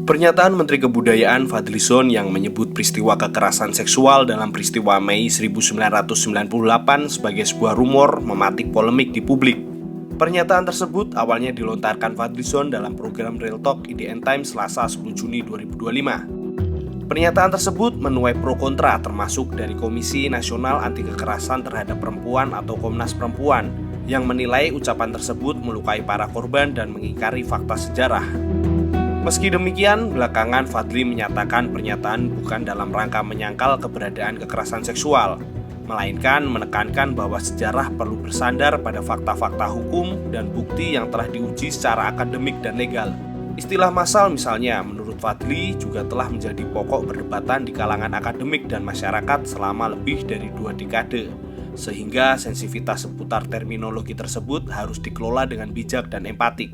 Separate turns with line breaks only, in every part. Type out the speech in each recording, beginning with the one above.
Pernyataan Menteri Kebudayaan Fadlizon yang menyebut peristiwa kekerasan seksual dalam peristiwa Mei 1998 sebagai sebuah rumor mematik polemik di publik. Pernyataan tersebut awalnya dilontarkan Fadlizon dalam program Real Talk IDN Times Selasa 10 Juni 2025. Pernyataan tersebut menuai pro kontra termasuk dari Komisi Nasional Anti Kekerasan Terhadap Perempuan atau Komnas Perempuan yang menilai ucapan tersebut melukai para korban dan mengingkari fakta sejarah. Meski demikian, belakangan Fadli menyatakan pernyataan bukan dalam rangka menyangkal keberadaan kekerasan seksual, melainkan menekankan bahwa sejarah perlu bersandar pada fakta-fakta hukum dan bukti yang telah diuji secara akademik dan legal. Istilah massal misalnya, menurut Fadli juga telah menjadi pokok perdebatan di kalangan akademik dan masyarakat selama lebih dari 2 dekade, sehingga sensitivitas seputar terminologi tersebut harus dikelola dengan bijak dan empatik.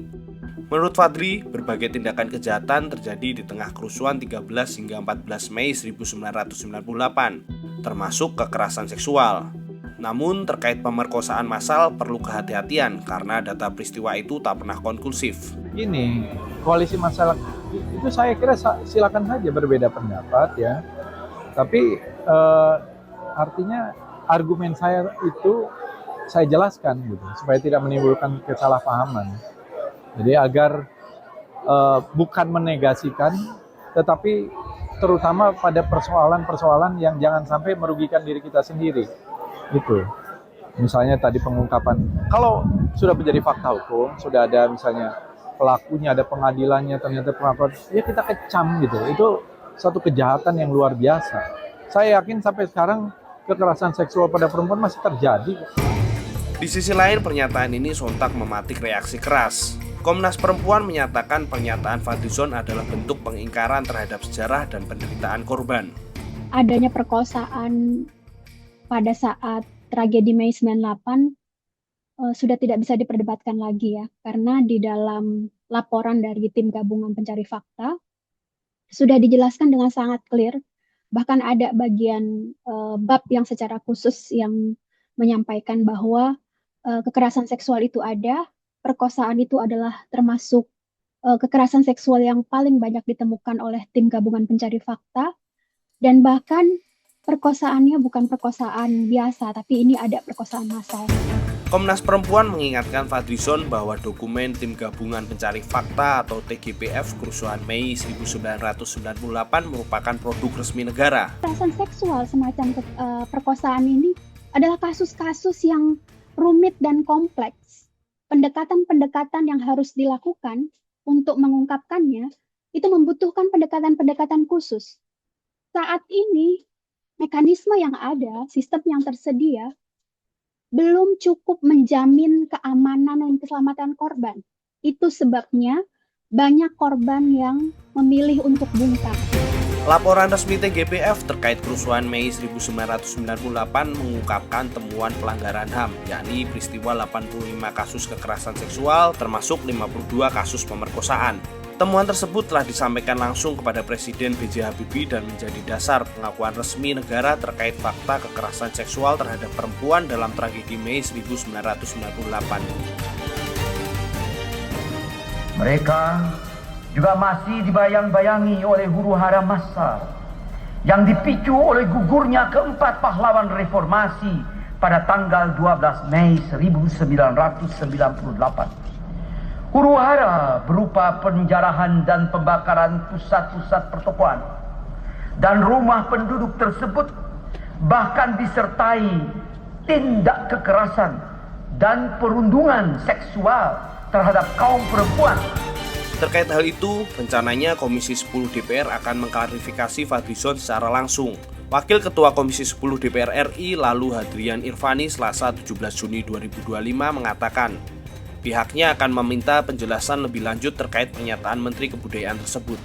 Menurut Fadli, berbagai tindakan kejahatan terjadi di tengah kerusuhan 13 hingga 14 Mei 1998, termasuk kekerasan seksual. Namun, terkait pemerkosaan massal perlu kehati-hatian karena data peristiwa itu tak pernah konklusif.
Ini koalisi masyarakat itu saya kira silakan saja berbeda pendapat ya. Tapi artinya argumen saya itu saya jelaskan gitu supaya tidak menimbulkan kesalahpahaman. Jadi agar bukan menegasikan, tetapi terutama pada persoalan-persoalan yang jangan sampai merugikan diri kita sendiri. Gitu. Misalnya tadi pengungkapan, kalau sudah menjadi fakta hukum, sudah ada misalnya pelakunya, ada pengadilannya, ternyata pengakuan, ya kita kecam gitu. Itu satu kejahatan yang luar biasa. Saya yakin sampai sekarang kekerasan seksual pada perempuan masih terjadi.
Di sisi lain, pernyataan ini sontak mematik reaksi keras. Komnas Perempuan menyatakan pernyataan Fadlizon adalah bentuk pengingkaran terhadap sejarah dan penderitaan korban.
Adanya perkosaan pada saat tragedi Mei 98 sudah tidak bisa diperdebatkan lagi ya, karena di dalam laporan dari tim gabungan pencari fakta sudah dijelaskan dengan sangat clear, bahkan ada bagian bab yang secara khusus yang menyampaikan bahwa kekerasan seksual itu ada. Perkosaan itu adalah termasuk kekerasan seksual yang paling banyak ditemukan oleh tim gabungan pencari fakta, dan bahkan perkosaannya bukan perkosaan biasa, tapi ini ada perkosaan massal.
Komnas Perempuan mengingatkan Fadlizon bahwa dokumen tim gabungan pencari fakta atau TGPF kerusuhan Mei 1998 merupakan produk resmi negara.
Kekerasan seksual semacam perkosaan ini adalah kasus-kasus yang rumit dan kompleks. Pendekatan-pendekatan yang harus dilakukan untuk mengungkapkannya itu membutuhkan pendekatan-pendekatan khusus. Saat ini, mekanisme yang ada, sistem yang tersedia, belum cukup menjamin keamanan dan keselamatan korban. Itu sebabnya banyak korban yang memilih untuk bungkam.
Laporan resmi TGPF terkait kerusuhan Mei 1998 mengungkapkan temuan pelanggaran HAM, yakni peristiwa 85 kasus kekerasan seksual termasuk 52 kasus pemerkosaan. Temuan tersebut telah disampaikan langsung kepada Presiden B.J. Habibie dan menjadi dasar pengakuan resmi negara terkait fakta kekerasan seksual terhadap perempuan dalam tragedi Mei 1998.
Mereka juga masih dibayang-bayangi oleh huru-hara massal yang dipicu oleh gugurnya keempat pahlawan reformasi pada tanggal 12 Mei 1998. Huru-hara berupa penjarahan dan pembakaran pusat-pusat pertokoan dan rumah penduduk tersebut, bahkan disertai tindak kekerasan dan perundungan seksual terhadap kaum perempuan.
Terkait hal itu, rencananya Komisi 10 DPR akan mengklarifikasi Fadlizon secara langsung. Wakil Ketua Komisi 10 DPR RI Lalu Hadrian Irvani Selasa 17 Juni 2025 mengatakan pihaknya akan meminta penjelasan lebih lanjut terkait pernyataan Menteri Kebudayaan tersebut.